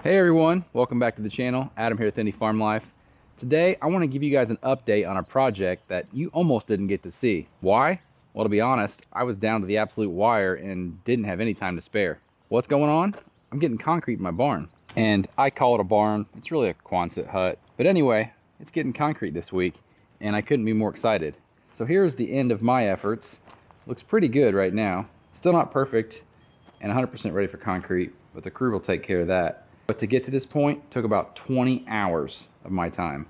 Hey everyone, welcome back to the channel. Adam here with Indie Farm Life. Today I want to give you guys an update on a project that you almost didn't get to see. Why? Well, to be honest, I was down to the absolute wire and didn't have any time to spare. What's going on? I'm getting concrete in my barn. And I call it a barn. It's really a Quonset hut. But anyway, it's getting concrete this week and I couldn't be more excited. So here's the end of my efforts. Looks pretty good right now. Still not perfect and 100% ready for concrete, but the crew will take care of that. But to get to this point took about 20 hours of my time.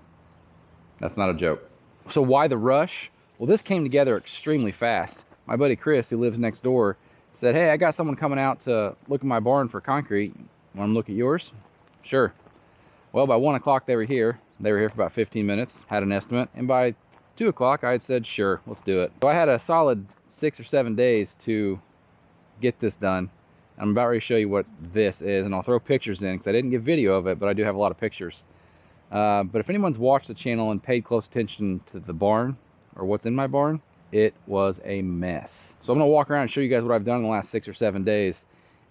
That's not a joke. So why the rush? Well, this came together extremely fast. My buddy Chris, who lives next door, said, hey, I got someone coming out to look at my barn for concrete. Want to look at yours? Sure. Well, by 1 o'clock they were here. They were here for about 15 minutes, had an estimate, and by 2 o'clock I had said, sure, let's do it. So I had a solid 6 or 7 days to get this done. I'm about ready to show you what this is, and I'll throw pictures in because I didn't give video of it, but I do have a lot of pictures. But if anyone's watched the channel and paid close attention to the barn or what's in my barn, it was a mess. So I'm gonna walk around and show you guys what I've done in the last 6 or 7 days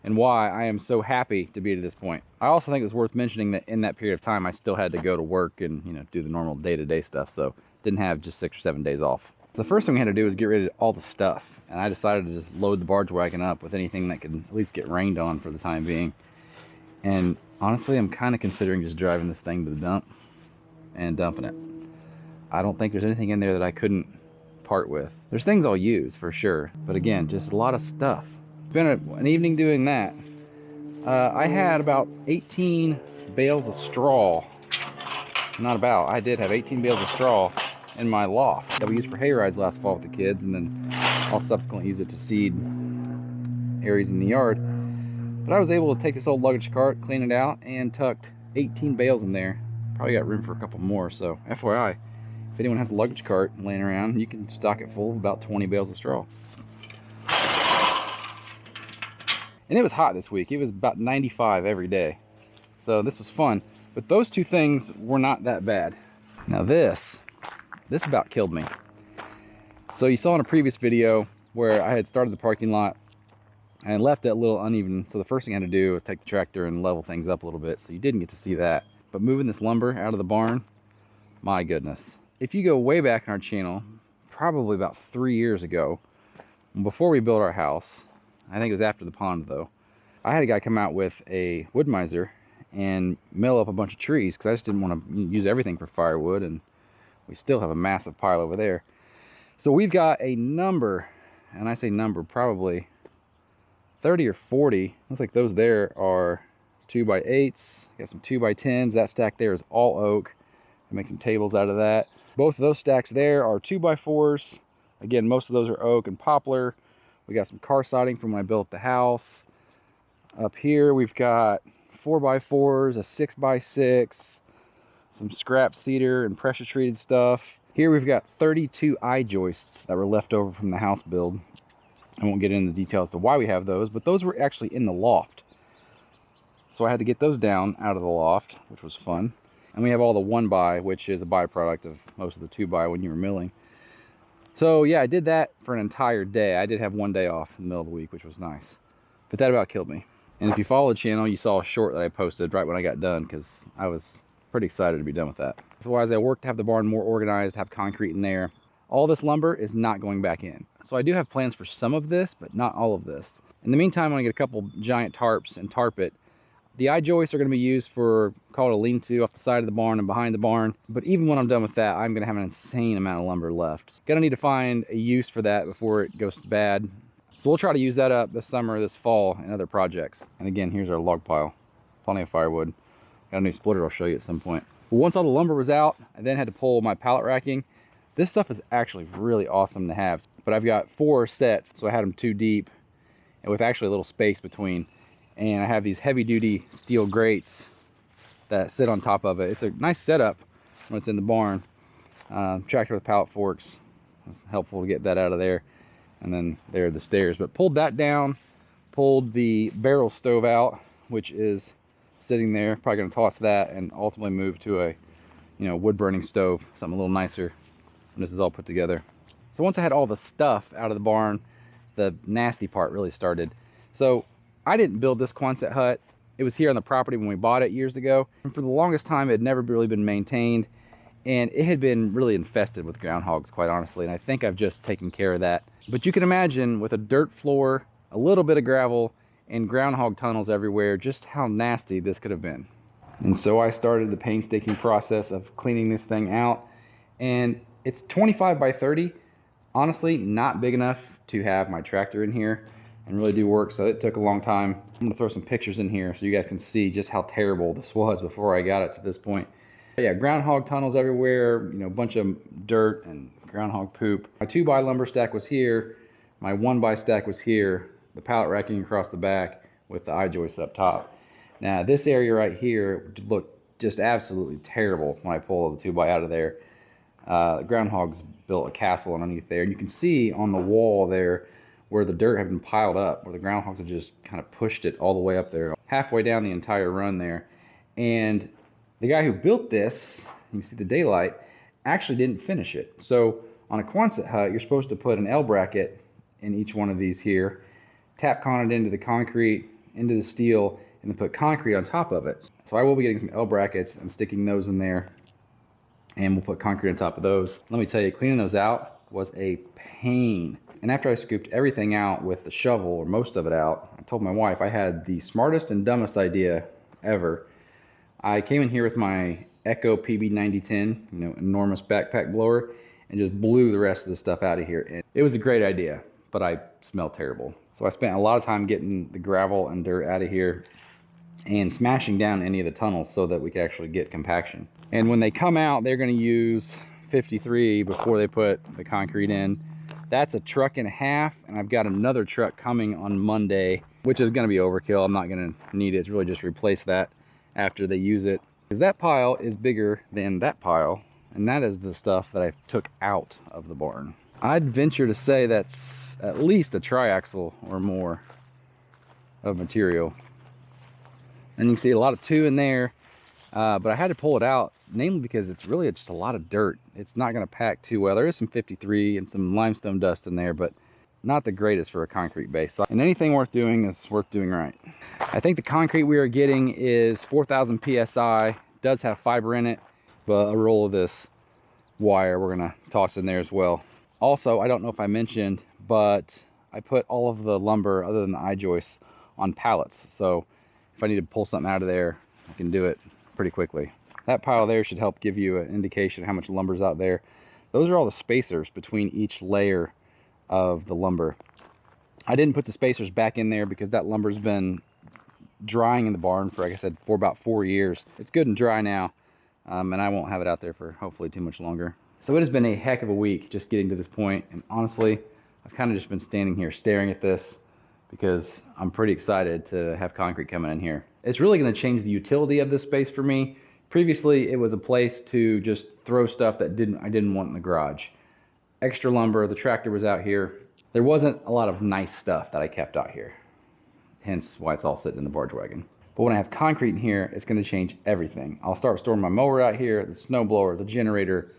and why I am so happy to be to this point. I also think it's worth mentioning that in that period of time, I still had to go to work and do the normal day-to-day stuff, so didn't have just 6 or 7 days off. So the first thing we had to do was get rid of all the stuff, and I decided to just load the barge wagon up with anything that could at least get rained on for the time being. And honestly, I'm kind of considering just driving this thing to the dump and dumping it. I don't think there's anything in there that I couldn't part with. There's things I'll use for sure, but again, just a lot of stuff. It's been an evening doing that. I had about 18 bales of straw. I did have 18 bales of straw in my loft that we used for hay rides last fall with the kids, and then I'll subsequently use it to seed areas in the yard. But I was able to take this old luggage cart, clean it out, and tucked 18 bales in there. Probably got room for a couple more, so FYI, if anyone has a luggage cart laying around, you can stock it full of about 20 bales of straw. And it was hot this week. It was about 95 every day. So this was fun. But those two things were not that bad. Now this about killed me. So you saw in a previous video where I had started the parking lot and left it a little uneven. So the first thing I had to do was take the tractor and level things up a little bit. So you didn't get to see that. But moving this lumber out of the barn, my goodness. If you go way back in our channel, probably about 3 years ago, before we built our house, I think it was after the pond though, I had a guy come out with a wood miser and mill up a bunch of trees because I just didn't want to use everything for firewood, and we still have a massive pile over there. So we've got a number, and I say number, probably 30 or 40. Looks like those there are 2x8s. Got some 2x10s. That stack there is all oak. I make some tables out of that. Both of those stacks there are 2x4s. Again, most of those are oak and poplar. We got some car siding from when I built the house. Up here we've got 4x4s, a 6x6, some scrap cedar and pressure treated stuff. Here we've got 32 I-joists that were left over from the house build. I won't get into the details to why we have those, but those were actually in the loft. So I had to get those down out of the loft, which was fun. And we have all the 1x, which is a byproduct of most of the 2x when you were milling. So yeah, I did that for an entire day. I did have 1 day off in the middle of the week, which was nice. But that about killed me. And if you follow the channel, you saw a short that I posted right when I got done because I was pretty excited to be done with that. So as I work to have the barn more organized, have concrete in there, all this lumber is not going back in. So I do have plans for some of this, but not all of this. In the meantime, I'm gonna get a couple giant tarps and tarp it. The I-joists are gonna be used for, call it a lean-to off the side of the barn and behind the barn. But even when I'm done with that, I'm gonna have an insane amount of lumber left. Gonna need to find a use for that before it goes bad. So we'll try to use that up this summer, this fall, and other projects. And again, here's our log pile. Plenty of firewood. Got a new splitter I'll show you at some point. But once all the lumber was out, I then had to pull my pallet racking. This stuff is actually really awesome to have. But I've got 4 sets, so I had them 2 deep, and with actually a little space between. And I have these heavy-duty steel grates that sit on top of it. It's a nice setup when it's in the barn. Tractor with pallet forks. It's helpful to get that out of there. And then there are the stairs. But pulled that down, pulled the barrel stove out, which is sitting there. Probably going to toss that and ultimately move to a wood burning stove, something a little nicer when this is all put together. So once I had all the stuff out of the barn, the nasty part really started. So I didn't build this Quonset hut It was here on the property when we bought it years ago. And for the longest time, it had never really been maintained. And it had been really infested with groundhogs, quite honestly. And I think I've just taken care of that. But you can imagine with a dirt floor, a little bit of gravel, and groundhog tunnels everywhere, just how nasty this could have been. And so I started the painstaking process of cleaning this thing out. And it's 25 by 30. Honestly, not big enough to have my tractor in here and really do work, so it took a long time. I'm gonna throw some pictures in here so you guys can see just how terrible this was before I got it to this point. But yeah, groundhog tunnels everywhere, you know, a bunch of dirt and groundhog poop. My 2x lumber stack was here, my 1x stack was here, the pallet racking across the back with the I-joists up top. Now this area right here looked just absolutely terrible when I pulled the 2x out of there. Groundhogs built a castle underneath there, and you can see on the wall there where the dirt had been piled up, where the groundhogs had just kind of pushed it all the way up there, halfway down the entire run there. And the guy who built this, you can see the daylight, actually didn't finish it. So on a Quonset hut, you're supposed to put an L bracket in each one of these here, tap con it into the concrete, into the steel, and then put concrete on top of it. So I will be getting some L brackets and sticking those in there, and we'll put concrete on top of those. Let me tell you, cleaning those out was a pain. And after I scooped everything out with the shovel, or most of it out, I told my wife I had the smartest and dumbest idea ever. I came in here with my Echo PB9010, you know, enormous backpack blower, and just blew the rest of the stuff out of here. And it was a great idea, but I smelled terrible. So I spent a lot of time getting the gravel and dirt out of here and smashing down any of the tunnels so that we could actually get compaction. And when they come out, they're going to use 53 before they put the concrete in. That's a truck and a half, and I've got another truck coming on Monday, which is going to be overkill. I'm not going to need it. It's really just replace that after they use it, because that pile is bigger than that pile, and that is the stuff that I took out of the barn. I'd venture to say that's at least a triaxle or more of material. And you can see a lot of 2 in there, but I had to pull it out, namely because it's really just a lot of dirt. It's not going to pack too well. There is some 53 and some limestone dust in there, but not the greatest for a concrete base. And anything worth doing is worth doing right. I think the concrete we are getting is 4,000 PSI, does have fiber in it, but a roll of this wire we're going to toss in there as well. Also, I don't know if I mentioned, but I put all of the lumber other than the I-joists on pallets. So if I need to pull something out of there, I can do it pretty quickly. That pile there should help give you an indication of how much lumber's out there. Those are all the spacers between each layer of the lumber. I didn't put the spacers back in there because that lumber's been drying in the barn for, like I said, for about 4 years. It's good and dry now, and I won't have it out there for hopefully too much longer. So it has been a heck of a week just getting to this point, and honestly, I've kind of just been standing here staring at this because I'm pretty excited to have concrete coming in here. It's really going to change the utility of this space for me. Previously, it was a place to just throw stuff that I didn't want in the garage. Extra lumber, the tractor was out here. There wasn't a lot of nice stuff that I kept out here. Hence why it's all sitting in the barge wagon. But when I have concrete in here, it's going to change everything. I'll start storing my mower out here, the snow blower, the generator,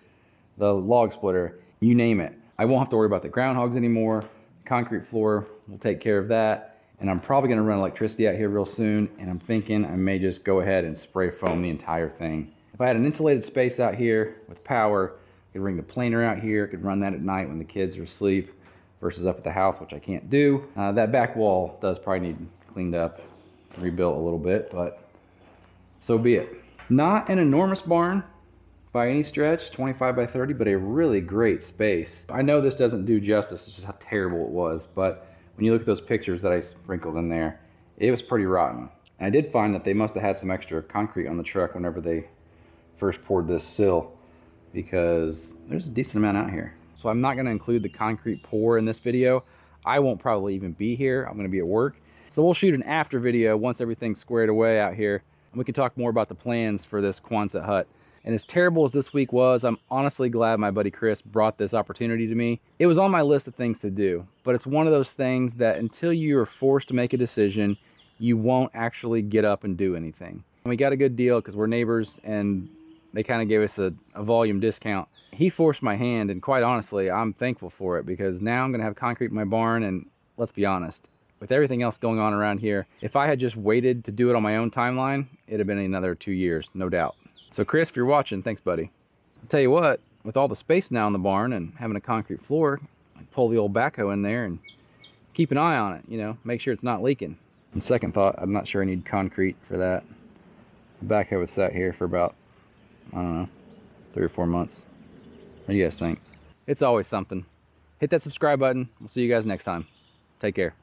the log splitter, you name it. I won't have to worry about the groundhogs anymore. Concrete floor will take care of that. And I'm probably going to run electricity out here real soon, and I'm thinking I may just go ahead and spray foam the entire thing. If I had an insulated space out here with power, I could bring the planer out here, I could run that at night when the kids are asleep versus up at the house, which I can't do. That back wall does probably need cleaned up, rebuilt a little bit, but so be it. Not an enormous barn by any stretch, 25 by 30, but a really great space. I know this doesn't do justice, it's just how terrible it was, but when you look at those pictures that I sprinkled in there, it was pretty rotten. And I did find that they must have had some extra concrete on the truck whenever they first poured this sill, because there's a decent amount out here. So I'm not going to include the concrete pour in this video. I won't probably even be here. I'm going to be at work. So we'll shoot an after video once everything's squared away out here, and we can talk more about the plans for this Quonset hut. And as terrible as this week was, I'm honestly glad my buddy Chris brought this opportunity to me. It was on my list of things to do, but it's one of those things that until you are forced to make a decision, you won't actually get up and do anything. And we got a good deal because we're neighbors, and they kind of gave us a volume discount. He forced my hand, and quite honestly, I'm thankful for it, because now I'm going to have concrete in my barn, and let's be honest, with everything else going on around here, if I had just waited to do it on my own timeline, it'd have been another 2 years, no doubt. So Chris, if you're watching, thanks, buddy. I'll tell you what, with all the space now in the barn and having a concrete floor, I pull the old backhoe in there and keep an eye on it, you know, make sure it's not leaking. On second thought, I'm not sure I need concrete for that. The backhoe was sat here for about, I don't know, 3 or 4 months. What do you guys think? It's always something. Hit that subscribe button. We'll see you guys next time. Take care.